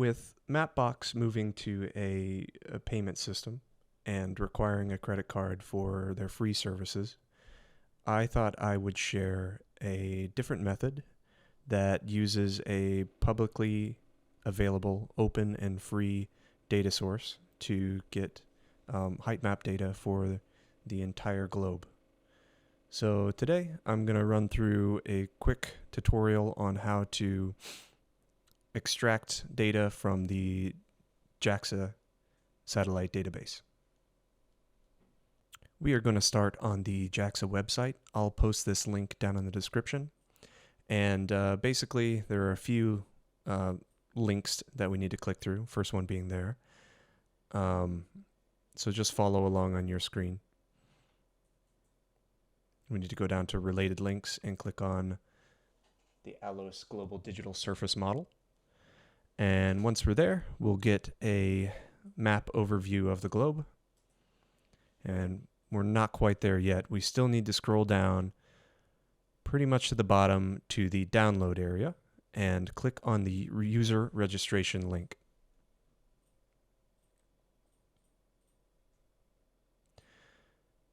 With Mapbox moving to a payment system and requiring a credit card for their free services, I thought I would share a different method that uses a publicly available, open, and free data source to get height map data for the entire globe. So today I'm going to run through a quick tutorial on how to extract data from the JAXA satellite database. We are going to start on the JAXA website. I'll post this link down in the description. And basically, there are a few links that we need to click through, first one being there. So just follow along on your screen. We need to go down to related links and click on the ALOS Global Digital Surface Model. And once we're there, we'll get a map overview of the globe. And we're not quite there yet. We still need to scroll down pretty much to the bottom to the download area and click on the user registration link.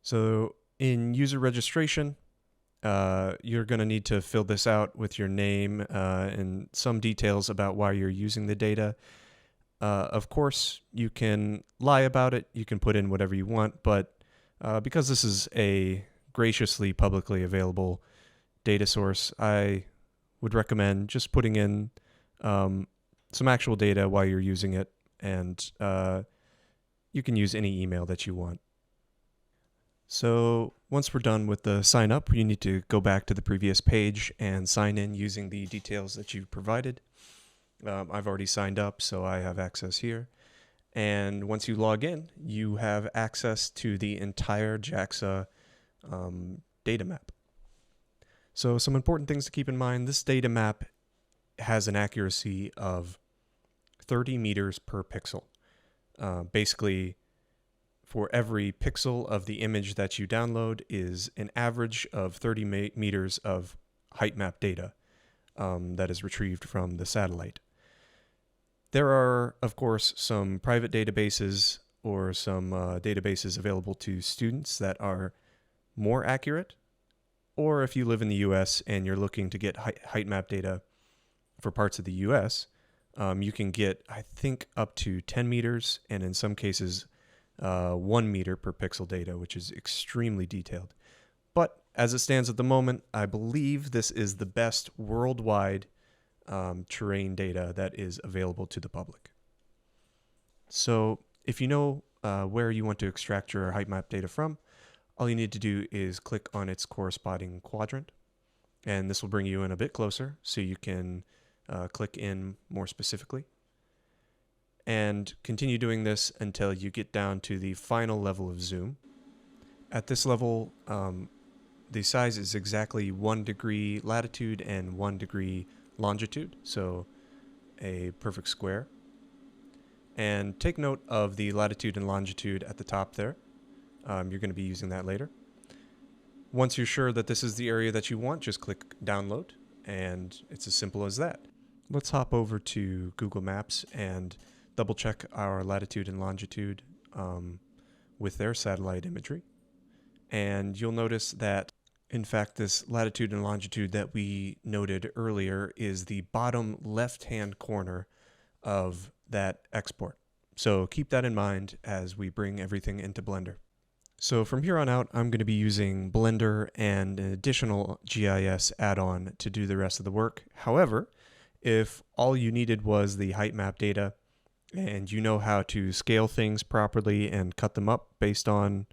So in user registration, you're going to need to fill this out with your name and some details about why you're using the data. Of course, you can lie about it. You can put in whatever you want, but because this is a graciously publicly available data source, I would recommend just putting in some actual data while you're using it, and you can use any email that you want. So once we're done with the sign up, you need to go back to the previous page and sign in using the details that you've provided. I've already signed up, so I have access here. And once you log in, you have access to the entire JAXA data map. So some important things to keep in mind: this data map has an accuracy of 30 meters per pixel. Basically, for every pixel of the image that you download is an average of 30 meters of height map data that is retrieved from the satellite. There are, of course, some private databases or some databases available to students that are more accurate. Or if you live in the US and you're looking to get height map data for parts of the US, you can get, I think, up to 10 meters, and in some cases, 1 meter per pixel data, which is extremely detailed. But as it stands at the moment, I believe this is the best worldwide terrain data that is available to the public. So if you know where you want to extract your height map data from, all you need to do is click on its corresponding quadrant, and this will bring you in a bit closer so you can click in more specifically. And continue doing this until you get down to the final level of zoom. At this level, the size is exactly 1 degree latitude and 1 degree longitude, so a perfect square. And take note of the latitude and longitude at the top there. You're going to be using that later. Once you're sure that this is the area that you want, just click download, and it's as simple as that. Let's hop over to Google Maps and double check our latitude and longitude with their satellite imagery. And you'll notice that, in fact, this latitude and longitude that we noted earlier is the bottom left-hand corner of that export. So keep that in mind as we bring everything into Blender. So from here on out, I'm going to be using Blender and an additional GIS add-on to do the rest of the work. However, if all you needed was the height map data, and you know how to scale things properly and cut them up based on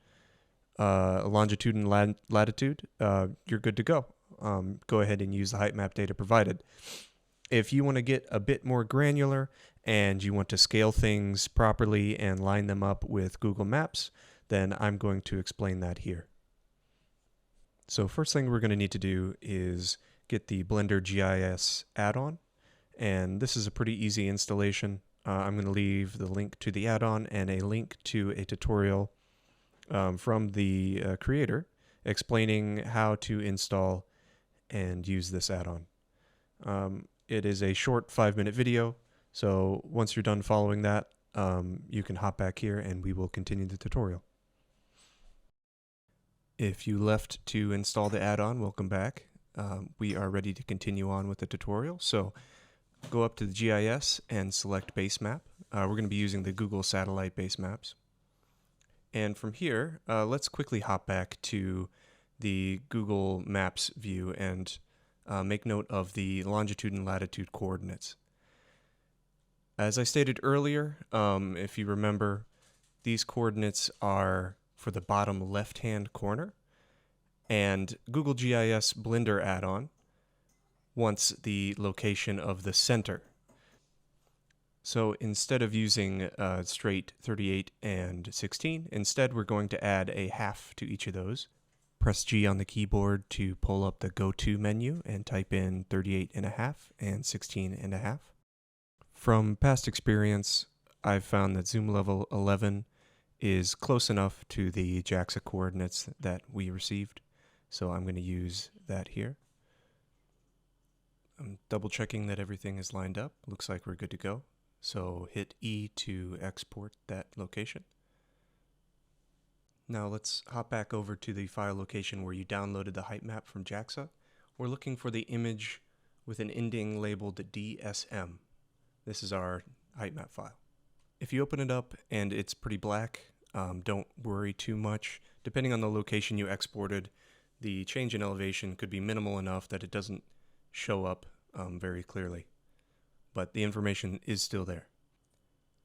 longitude and latitude, you're good to go. Go ahead and use the height map data provided. If you want to get a bit more granular and you want to scale things properly and line them up with Google Maps, then I'm going to explain that here. So first thing we're going to need to do is get the Blender GIS add-on, and this is a pretty easy installation. I'm going to leave the link to the add-on and a link to a tutorial from the creator explaining how to install and use this add-on. It is a short 5-minute video, So once you're done following that, you can hop back here and we will continue the tutorial. If you left to install the add-on, welcome back. We are ready to continue on with the tutorial. So go up to the GIS and select base map. We're going to be using the Google satellite base maps. And from here, let's quickly hop back to the Google Maps view and make note of the longitude and latitude coordinates. As I stated earlier, if you remember, these coordinates are for the bottom left-hand corner, and Google GIS Blender add-on wants the location of the center. So instead of using straight 38 and 16, instead we're going to add a half to each of those. Press G on the keyboard to pull up the Go-To menu and type in 38.5 and 16.5. From past experience, I've found that zoom level 11 is close enough to the JAXA coordinates that we received, so I'm going to use that here. I'm double checking that everything is lined up. Looks like we're good to go. So hit E to export that location. Now let's hop back over to the file location where you downloaded the height map from JAXA. We're looking for the image with an ending labeled DSM. This is our height map file. If you open it up and it's pretty black, don't worry too much. Depending on the location you exported, the change in elevation could be minimal enough that it doesn't show up very clearly, but the information is still there.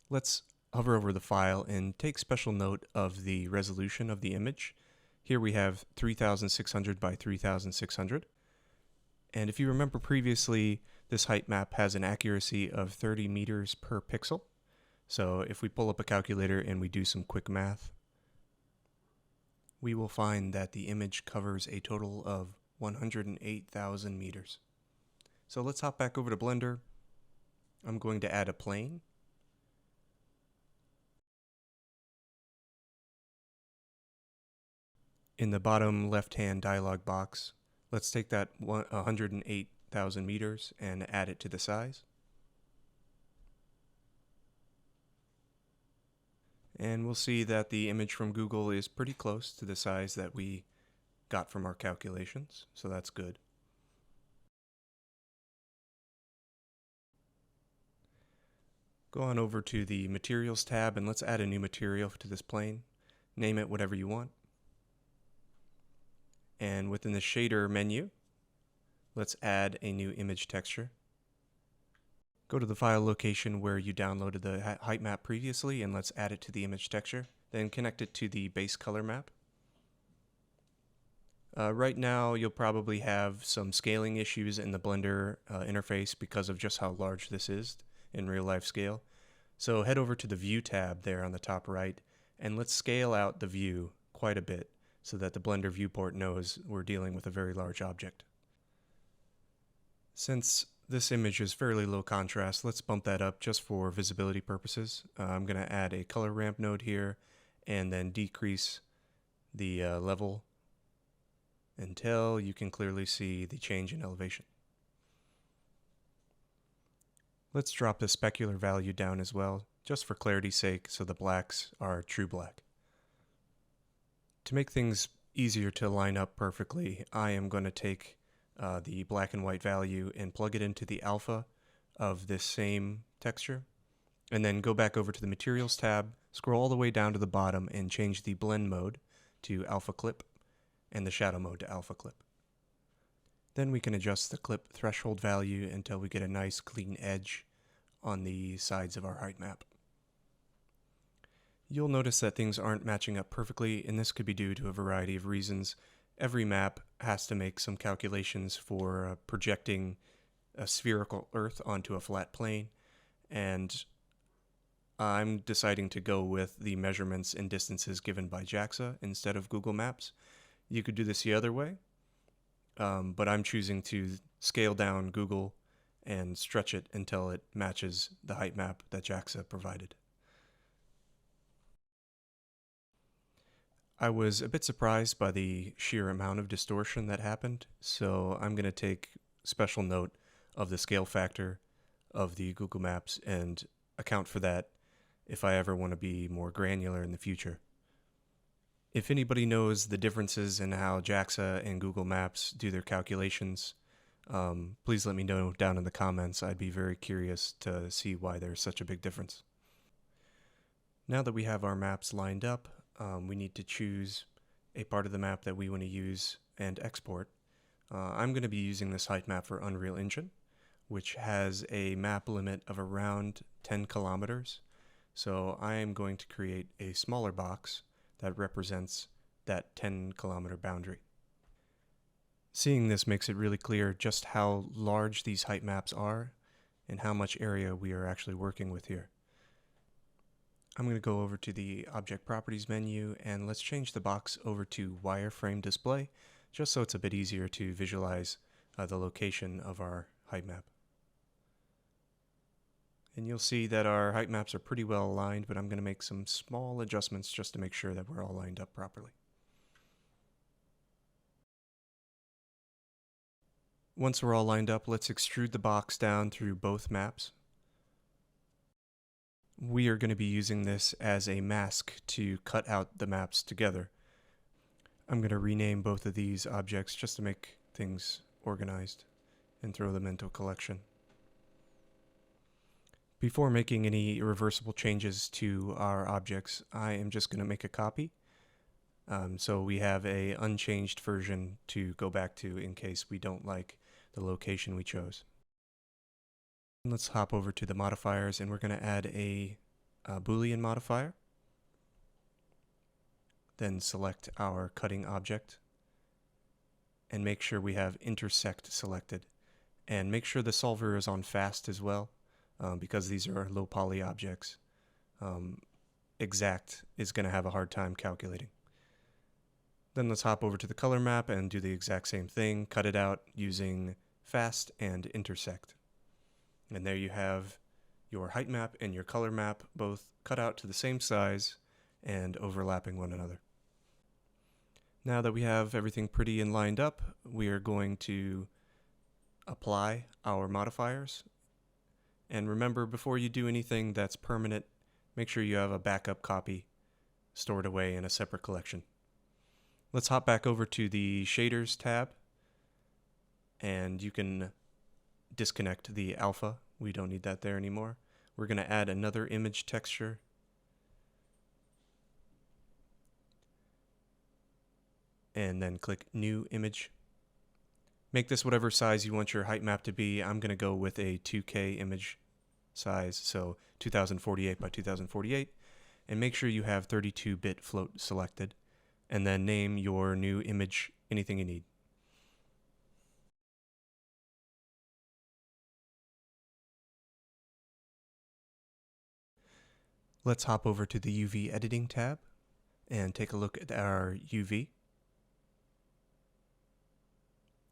Let's hover over the file and take special note of the resolution of the image. Here we have 3600 by 3600. And if you remember previously, this height map has an accuracy of 30 meters per pixel. So if we pull up a calculator and we do some quick math, we will find that the image covers a total of 108,000 meters. So let's hop back over to Blender. I'm going to add a plane. In the bottom left-hand dialog box, let's take that 108,000 meters and add it to the size. And we'll see that the image from Google is pretty close to the size that we got from our calculations, so that's good. Go on over to the Materials tab and let's add a new material to this plane. Name it whatever you want. And within the shader menu, let's add a new image texture. Go to the file location where you downloaded the height map previously and let's add it to the image texture. Then connect it to the base color map. Right now you'll probably have some scaling issues in the Blender interface because of just how large this is in real life scale. So head over to the View tab there on the top right and let's scale out the view quite a bit so that the Blender viewport knows we're dealing with a very large object. Since this image is fairly low contrast, let's bump that up just for visibility purposes. I'm going to add a color ramp node here and then decrease the level until you can clearly see the change in elevation. Let's drop the specular value down as well, just for clarity's sake, so the blacks are true black. To make things easier to line up perfectly, I am going to take the black and white value and plug it into the alpha of this same texture, and then go back over to the Materials tab, scroll all the way down to the bottom and change the blend mode to alpha clip and the shadow mode to alpha clip. Then we can adjust the clip threshold value until we get a nice clean edge on the sides of our height map. You'll notice that things aren't matching up perfectly, and this could be due to a variety of reasons. Every map has to make some calculations for projecting a spherical Earth onto a flat plane, and I'm deciding to go with the measurements and distances given by JAXA instead of Google Maps. You could do this the other way, but I'm choosing to scale down Google and stretch it until it matches the height map that JAXA provided. I was a bit surprised by the sheer amount of distortion that happened, so I'm going to take special note of the scale factor of the Google Maps and account for that if I ever want to be more granular in the future. If anybody knows the differences in how JAXA and Google Maps do their calculations, please let me know down in the comments. I'd be very curious to see why there's such a big difference. Now that we have our maps lined up, we need to choose a part of the map that we want to use and export. I'm going to be using this height map for Unreal Engine, which has a map limit of around 10 kilometers. So I am going to create a smaller box that represents that 10-kilometer boundary. Seeing this makes it really clear just how large these height maps are and how much area we are actually working with here. I'm going to go over to the Object Properties menu and let's change the box over to Wireframe Display, just so it's a bit easier to visualize the location of our height map. And you'll see that our height maps are pretty well aligned, but I'm going to make some small adjustments just to make sure that we're all lined up properly. Once we're all lined up, let's extrude the box down through both maps. We are going to be using this as a mask to cut out the maps together. I'm going to rename both of these objects just to make things organized and throw them into a collection. Before making any irreversible changes to our objects, I am just going to make a copy. So we have an unchanged version to go back to in case we don't like the location we chose. Let's hop over to the modifiers and we're going to add a Boolean modifier. Then select our cutting object and make sure we have intersect selected. And make sure the solver is on fast as well. Because these are low poly objects, exact is going to have a hard time calculating. Then let's hop over to the color map and do the exact same thing, cut it out using fast and intersect. And there you have your height map and your color map both cut out to the same size and overlapping one another. Now that we have everything pretty and lined up, we are going to apply our modifiers. And remember, before you do anything that's permanent, make sure you have a backup copy stored away in a separate collection. Let's hop back over to the Shaders tab, and you can disconnect the alpha. We don't need that there anymore. We're going to add another image texture. And then click New Image. Make this whatever size you want your height map to be. I'm going to go with a 2K image size, so 2048 by 2048. And make sure you have 32-bit float selected. And then name your new image anything you need. Let's hop over to the UV Editing tab and take a look at our UV.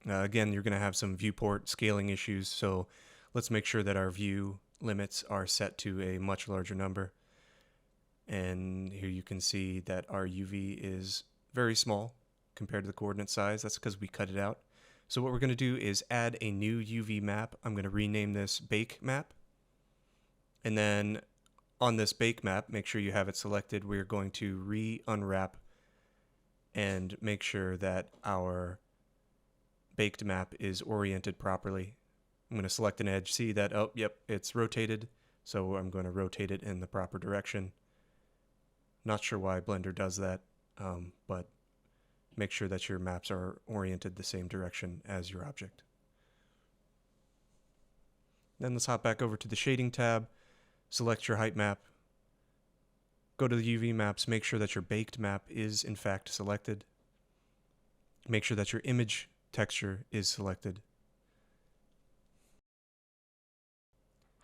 Again, you're going to have some viewport scaling issues, so let's make sure that our view limits are set to a much larger number. And here you can see that our UV is very small compared to the coordinate size. That's because we cut it out. So what we're going to do is add a new UV map. I'm going to rename this Bake Map. And then on this Bake Map, make sure you have it selected. We're going to re-unwrap and make sure that our baked map is oriented properly. I'm going to select an edge, see that, oh, yep, it's rotated, so I'm going to rotate it in the proper direction. Not sure why Blender does that, but make sure that your maps are oriented the same direction as your object. Then let's hop back over to the Shading tab, select your height map, go to the UV maps, make sure that your baked map is in fact selected. Make sure that your image texture is selected.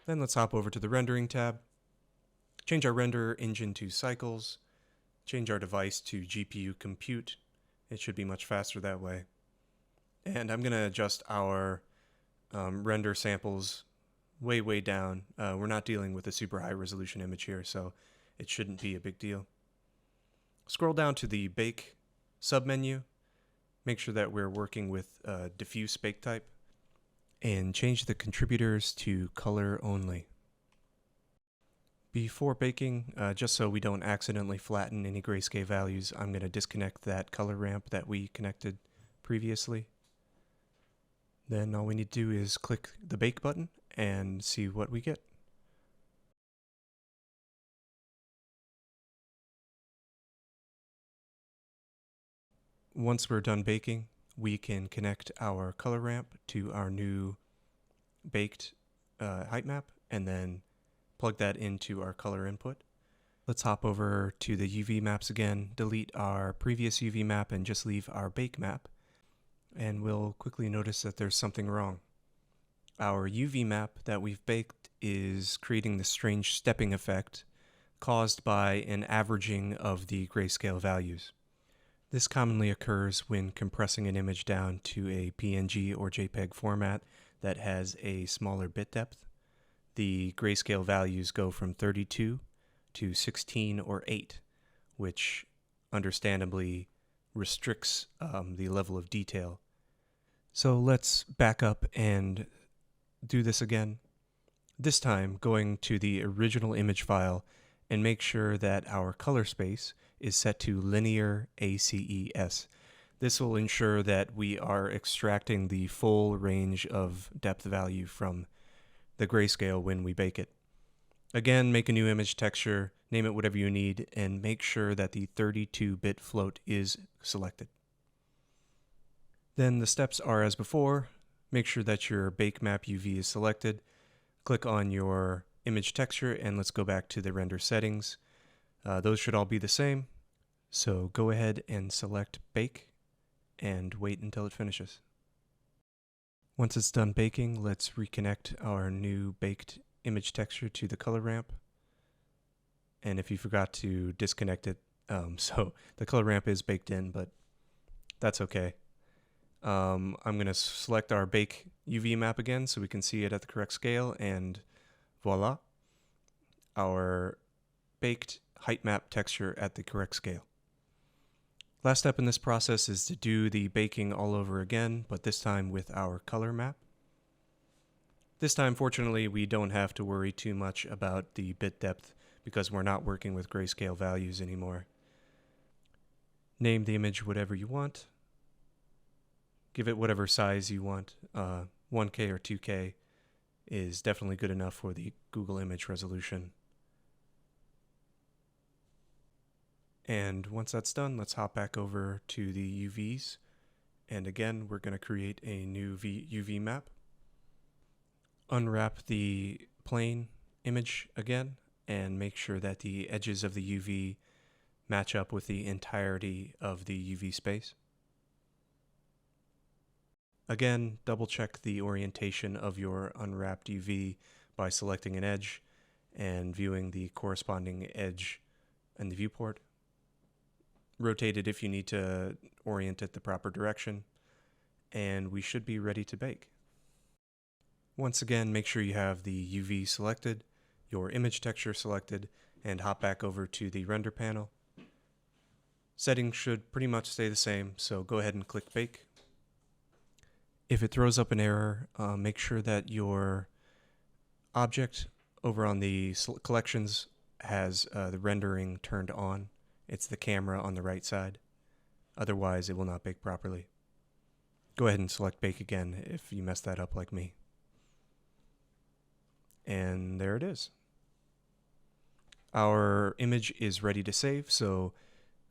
Then let's hop over to the Rendering tab, change our render engine to cycles, change our device to GPU compute. It should be much faster that way. And I'm going to adjust our render samples way down. We're not dealing with a super high resolution image here, so it shouldn't be a big deal. Scroll down to the Bake submenu. Make sure that we're working with diffuse bake type. and change the contributors to color only. Before baking, just so we don't accidentally flatten any grayscale values, I'm going to disconnect that color ramp that we connected previously. Then all we need to do is click the bake button and see what we get. Once we're done baking, we can connect our color ramp to our new baked height map and then plug that into our color input. Let's hop over to the UV maps again, delete our previous UV map and just leave our bake map. And we'll quickly notice that there's something wrong. Our UV map that we've baked is creating this strange stepping effect caused by an averaging of the grayscale values. This commonly occurs when compressing an image down to a PNG or JPEG format that has a smaller bit depth. The grayscale values go from 32 to 16 or 8, which understandably restricts the level of detail. So let's back up and do this again. This time going to the original image file and make sure that our color space is set to linear ACES. This will ensure that we are extracting the full range of depth value from the grayscale when we bake it. Again, make a new image texture, name it whatever you need, and make sure that the 32-bit float is selected. Then the steps are as before. Make sure that your bake map UV is selected. Click on your image texture and let's go back to the render settings. Those should all be the same. So go ahead and select bake and wait until it finishes. Once it's done baking, let's reconnect our new baked image texture to the color ramp. And if you forgot to disconnect it, so the color ramp is baked in, but that's okay. I'm going to select our bake UV map again so we can see it at the correct scale, and voila, our baked height map texture at the correct scale. Last step in this process is to do the baking all over again, but this time with our color map. This time, fortunately, we don't have to worry too much about the bit depth because we're not working with grayscale values anymore. Name the image whatever you want. Give it whatever size you want. 1K or 2K is definitely good enough for the Google image resolution. And once that's done, let's hop back over to the UVs. And again, we're going to create a new UV map. Unwrap the plane image again and make sure that the edges of the UV match up with the entirety of the UV space. Again, double check the orientation of your unwrapped UV by selecting an edge and viewing the corresponding edge in the viewport. Rotate it if you need to orient it the proper direction, and we should be ready to bake. Once again, make sure you have the UV selected, your image texture selected, and hop back over to the render panel. Settings should pretty much stay the same, so go ahead and click bake. If it throws up an error, make sure that your object over on the collections has the rendering turned on. It's the camera on the right side. Otherwise, it will not bake properly. Go ahead and select bake again if you messed that up like me. And there it is. Our image is ready to save, so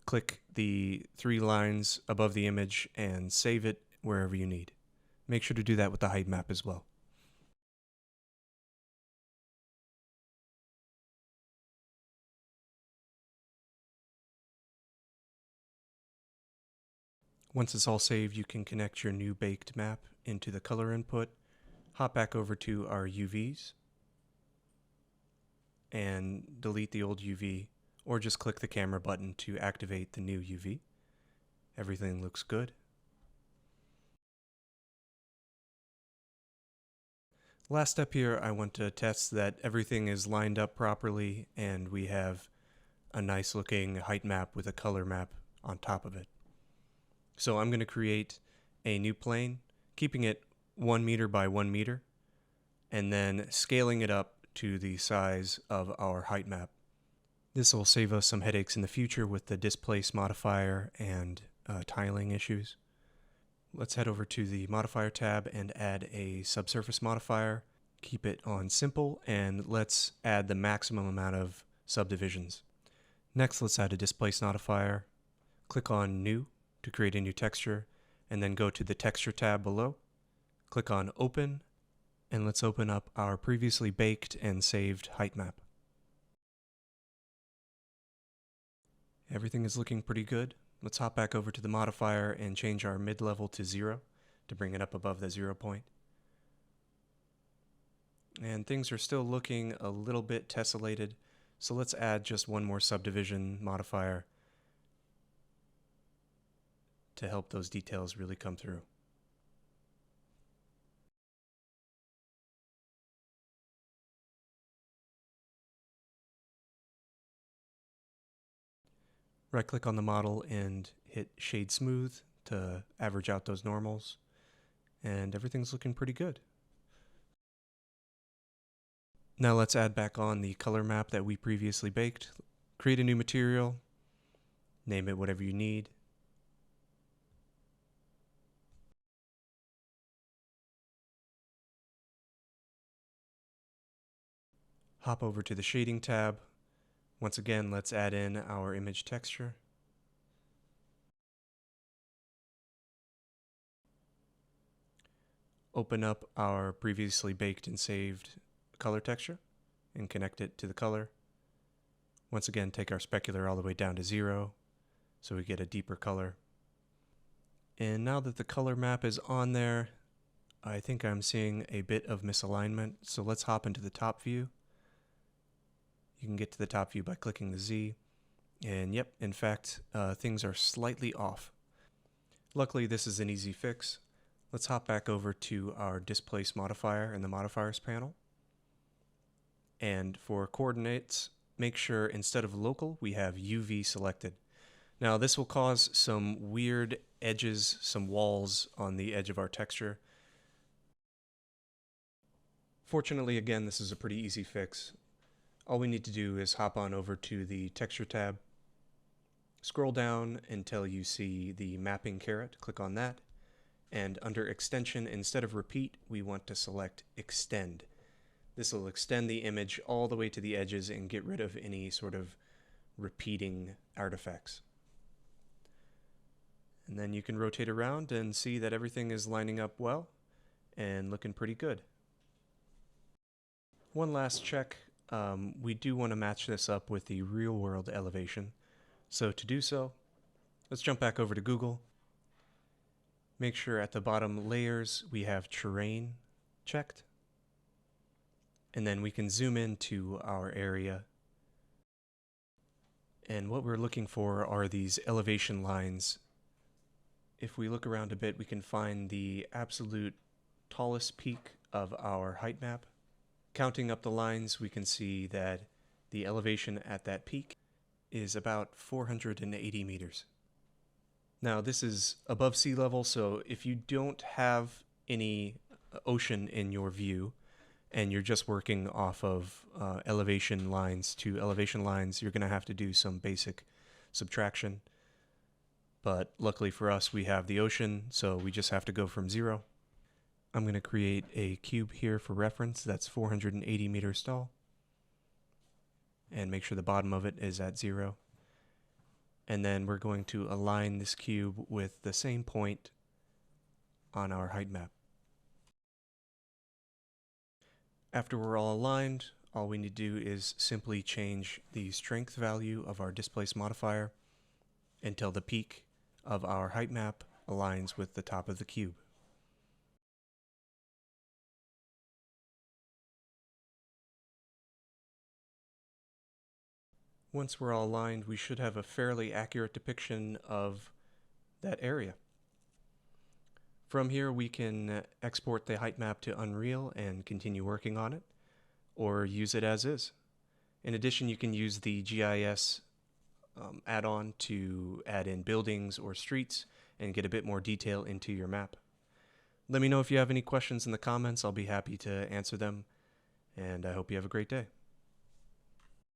click the 3 lines above the image and save it wherever you need. Make sure to do that with the height map as well. Once it's all saved, you can connect your new baked map into the color input, hop back over to our UVs, and delete the old UV, or just click the camera button to activate the new UV. Everything looks good. Last step here, I want to test that everything is lined up properly and we have a nice looking height map with a color map on top of it. So I'm going to create a new plane, keeping it 1 meter by 1 meter, and then scaling it up to the size of our height map. This will save us some headaches in the future with the displace modifier and tiling issues. Let's head over to the modifier tab and add a subsurface modifier. Keep it on simple, and let's add the maximum amount of subdivisions. Next, let's add a displace modifier. Click on New to create a new texture, and then go to the Texture tab below. Click on Open, and let's open up our previously baked and saved height map. Everything is looking pretty good. Let's hop back over to the modifier and change our mid-level to 0 to bring it up above the 0 point. And things are still looking a little bit tessellated, so let's add just one more subdivision modifier to help those details really come through. Right-click on the model and hit Shade Smooth to average out those normals, and everything's looking pretty good. Now let's add back on the color map that we previously baked. Create a new material, name it whatever you need. Hop over to the Shading tab. Once again, let's add in our image texture. Open up our previously baked and saved color texture and connect it to the color. Once again, take our specular all the way down to 0 so we get a deeper color. And now that the color map is on there, I think I'm seeing a bit of misalignment, so let's hop into the top view. You can get to the top view by clicking the Z, and yep, in fact, things are slightly off. Luckily, this is an easy fix. Let's hop back over to our displace modifier in the modifiers panel. And for coordinates, make sure instead of local, we have UV selected. Now, this will cause some weird edges, some walls on the edge of our texture. Fortunately, again, this is a pretty easy fix. All we need to do is hop on over to the Texture tab, scroll down until you see the mapping caret, click on that, and under Extension, instead of Repeat, we want to select Extend. This will extend the image all the way to the edges and get rid of any sort of repeating artifacts. And then you can rotate around and see that everything is lining up well and looking pretty good. One last check. We do want to match this up with the real world elevation. So to do so, let's jump back over to Google. Make sure at the bottom layers we have terrain checked. And then we can zoom into our area. And what we're looking for are these elevation lines. If we look around a bit, we can find the absolute tallest peak of our height map. Counting up the lines, we can see that the elevation at that peak is about 480 meters. Now, this is above sea level, so if you don't have any ocean in your view, and you're just working off of elevation lines to elevation lines, you're going to have to do some basic subtraction. But luckily for us, we have the ocean, so we just have to go from 0. I'm going to create a cube here for reference that's 480 meters tall. And make sure the bottom of it is at 0. And then we're going to align this cube with the same point on our height map. After we're all aligned, all we need to do is simply change the strength value of our displace modifier until the peak of our height map aligns with the top of the cube. Once we're all aligned, we should have a fairly accurate depiction of that area. From here, we can export the height map to Unreal and continue working on it, or use it as is. In addition, you can use the GIS add-on to add in buildings or streets and get a bit more detail into your map. Let me know if you have any questions in the comments. I'll be happy to answer them. And I hope you have a great day.